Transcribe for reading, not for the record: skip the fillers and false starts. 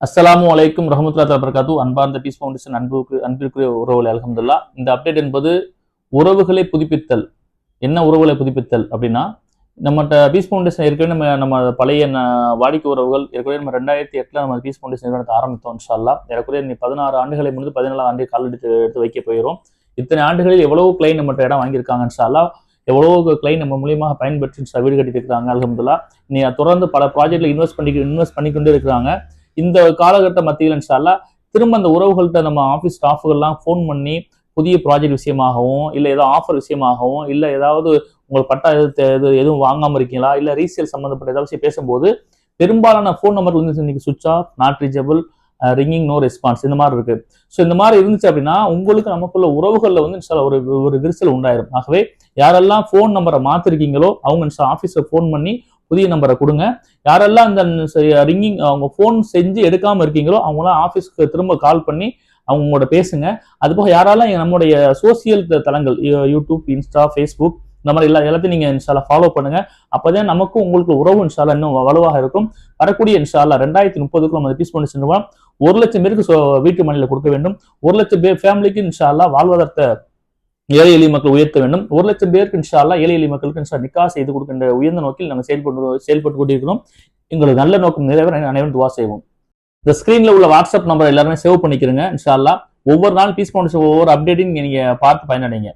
அஸ்ஸலாமு அலைக்கும் ரஹமத்துல்லாஹி வபரகாத்து. அன்பார்ந்த பீஸ் ஃபவுண்டேஷன் அன்பிற்குரிய உறவுகளை அல்ஹம்துலில்லாஹ். இந்த அப்டேட் என்பது உறவுகளை புதுப்பித்தல். என்ன உறவுகளை புதுப்பித்தல் அப்படின்னா, நம்மகிட்ட பீஸ் ஃபவுண்டேஷன் ஏற்கனவே நம்ம பழைய வாடிக்கை உறவுகள் ஏற்கனவே நம்ம 2008 நம்ம பீஸ் ஃபவுண்டேஷன் நிறுவனத்தை ஆரம்பித்தோம். இன்ஷா அல்லாஹ் ஏறக்குறைய 16 ஆண்டுகளை முடிந்து 17 ஆண்டு கால் எடுத்து வைக்க போயிடும். இத்தனை ஆண்டுகளில் எவ்வளவு கிளைண்ட் நம்மகிட்ட இடம் வாங்கியிருக்காங்க. இன்ஷா அல்லாஹ் எவ்வளவு கிளைண்ட் நம்ம மூலியமாக பயன்பெற்று வீடு கட்டிட்டு இருக்காங்க. அல்ஹம்துலில்லாஹ். நீ தொடர்ந்து பல ப்ராஜெக்ட்ல இன்வெஸ்ட் பண்ணிக்கொண்டே இருக்கிறாங்க. இந்த காலகட்ட மத்தியில் இன்ஷா அல்லாஹ் திரும்ப அந்த உறவுகள்கிட்ட நம்ம ஆஃபீஸ் ஸ்டாஃபுகள்லாம் ஃபோன் பண்ணி புதிய ப்ராஜெக்ட் விஷயமாகவும், இல்லை ஏதோ ஆஃபர் விஷயமாகவும், இல்லை ஏதாவது உங்களுக்கு பட்டா எதுவும் வாங்காமல் இருக்கீங்களா, இல்லை ரீசேல் சம்மந்தப்பட்ட ஏதாவது விஷயம் பேசும்போது பெரும்பாலான ஃபோன் நம்பர் வந்து இன்னைக்கு switch off, not reachable, ringing, no response இந்த மாதிரி இருக்கு. ஸோ இந்த மாதிரி இருந்துச்சு அப்படின்னா உங்களுக்கு நமக்குள்ள உறவுகளில் வந்து இன்ஷா ஒரு விரிசல் உண்டாயிரும். ஆகவே யாரெல்லாம் ஃபோன் நம்பரை மாத்திருக்கீங்களோ அவங்க இன்ஷா ஆஃபீஸை ஃபோன் பண்ணி புதிய நம்பரை கொடுங்க. யாரெல்லாம் அந்த ரிங்கிங் அவங்க ஃபோன் செஞ்சு எடுக்காம இருக்கீங்களோ அவங்களாம் ஆஃபீஸ்க்கு திரும்ப கால் பண்ணி அவங்களோட பேசுங்க. அது போக யாரெல்லாம் நம்முடைய சோசியல் தளங்கள் யூடியூப், இன்ஸ்டா, ஃபேஸ்புக் இந்த மாதிரி எல்லாத்தையும் நீங்க இன்ஷால்லா ஃபாலோ பண்ணுங்க. அப்பதான் நமக்கும் உங்களுக்கு உறவு இன்ஷால்லா இன்னும் வலுவாக இருக்கும். வரக்கூடிய இன்ஷால்லா 2030 நம்ம பீஸ் ஃபவுண்டேஷன் 1,00,000 பேருக்கு வீட்டு மனையில கொடுக்க வேண்டும். 1,00,000 பேர் ஃபேமிலிக்கு இன்ஷால்லா வாழ்வாதாரத்தை ஏழை எளிய மக்கள் உயர்த்த வேண்டும். 1,00,000 பேருக்கு இன்ஷா அல்லாஹ் ஏழை எளிய மக்களுக்கு இன்ஷா நிக்கா செய்து கொடுக்கின்ற உயர்ந்த நோக்கில் நம்ம செயல்பட்டு கொண்டிருக்கிறோம். எங்களுக்கு நல்ல நோக்கம் நிறைவேற அனைவரும் துவா செய்வோம். இந்த ஸ்கிரீன்ல உள்ள வாட்ஸ்அப் நம்பர் எல்லாருமே சேவ் பண்ணிக்கிறங்க. இன்ஷா அல்லாஹ் ஒவ்வொரு நாள் பீஸ் ஃபவுண்டேஷன் ஒவ்வொரு அப்டேட்டையும் நீங்க பார்த்து பயனடைங்க.